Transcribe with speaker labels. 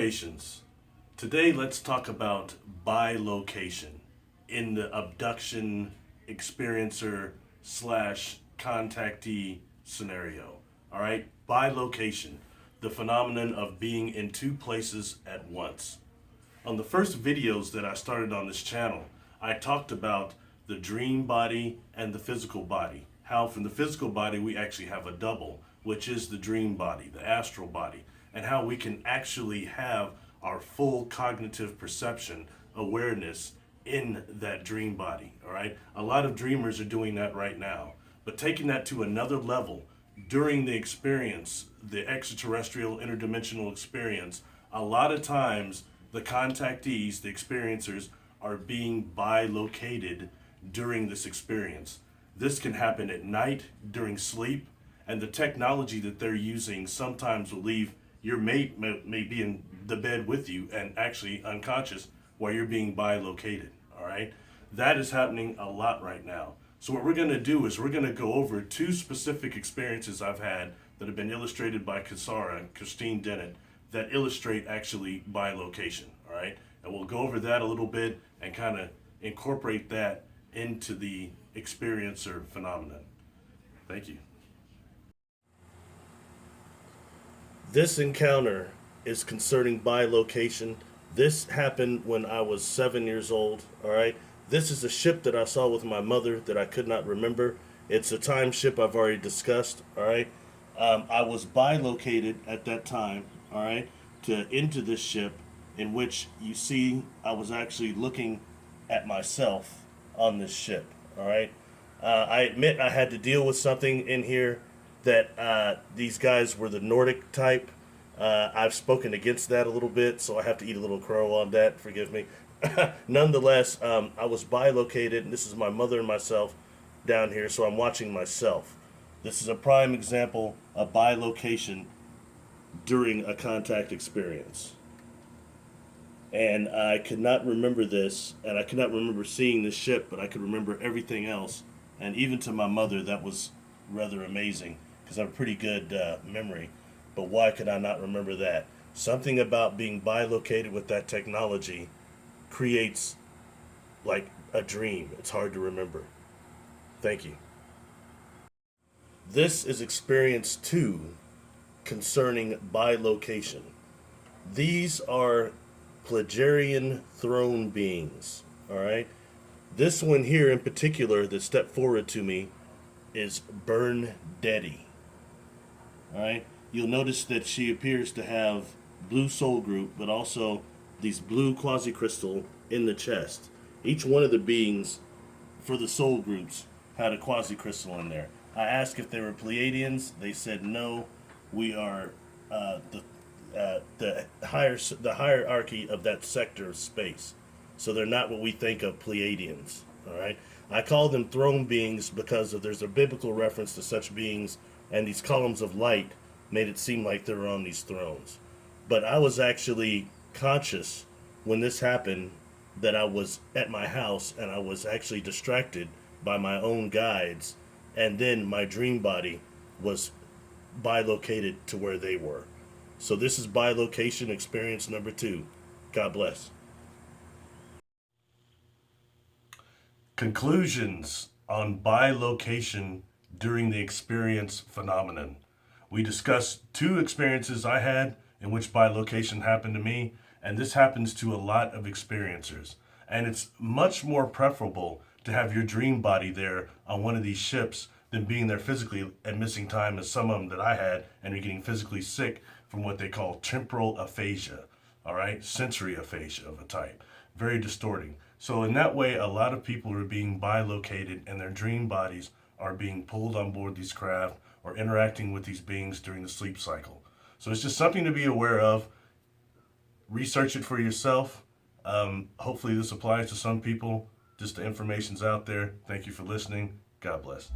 Speaker 1: Salutations. Today let's talk about bilocation in the abduction experiencer slash contactee scenario. All right, bilocation, the phenomenon of being in two places at once. On the first videos that I started on this channel, I talked about the dream body and the physical body. How from the physical body we actually have a double, which is the dream body, the astral body, and how we can actually have our full cognitive perception, awareness in that dream body, all right? A lot of dreamers are doing that right now, but taking that to another level during the experience, the extraterrestrial interdimensional experience, a lot of times the contactees, the experiencers, are being bilocated during this experience. This can happen at night, during sleep, and the technology that they're using sometimes will leave your mate may be in the bed with you and actually unconscious while you're being bilocated, all right? That is happening a lot right now. So what we're gonna do is we're gonna go over two specific experiences I've had that have been illustrated by Christine Dennett, that illustrate actually bilocation, all right? And we'll go over that a little bit and kind of incorporate that into the experiencer phenomenon. Thank you. This encounter is concerning bilocation. This happened when I was 7 years old, all right? This is a ship that I saw with my mother that I could not remember. It's a time ship I've already discussed, all right? I was bilocated at that time, all right, into this ship in which you see I was actually looking at myself on this ship, all right? I admit I had to deal with something in here that these guys were the Nordic type. I've spoken against that a little bit, so I have to eat a little crow on that. Forgive me. Nonetheless, I was bilocated, and this is my mother and myself down here, so I'm watching myself. This is a prime example of bilocation during a contact experience. And I could not remember this, and I could not remember seeing this ship, but I could remember everything else. And even to my mother, that was rather amazing, because I have a pretty good memory. But why could I not remember that? Something about being bilocated with that technology creates like a dream. It's hard to remember. Thank you. This is experience 2 concerning bilocation. These are Pleiadian throne beings, all right? This one here in particular that stepped forward to me is Berndetti, all right? You'll notice that she appears to have blue soul group, but also these blue quasi-crystal in the chest. Each one of the beings for the soul groups had a quasi-crystal in there. I asked if they were Pleiadians. They said no. We are the hierarchy of that sector of space. So they're not what we think of Pleiadians. All right. I call them throne beings because there's a biblical reference to such beings, and these columns of light made it seem like they were on these thrones. But I was actually conscious when this happened that I was at my house and I was actually distracted by my own guides, and then my dream body was bilocated to where they were. So this is bilocation experience number 2. God bless. Conclusions on bilocation during the experience phenomenon. We discussed 2 experiences I had in which bilocation happened to me, and this happens to a lot of experiencers. And it's much more preferable to have your dream body there on one of these ships than being there physically and missing time, as some of them that I had, and you're getting physically sick from what they call temporal aphasia, all right? Sensory aphasia of a type. Very distorting. So in that way, a lot of people are being bilocated and their dream bodies are being pulled on board these craft or interacting with these beings during the sleep cycle. So it's just something to be aware of. Research it for yourself. Hopefully this applies to some people. Just the information's out there. Thank you for listening. God bless.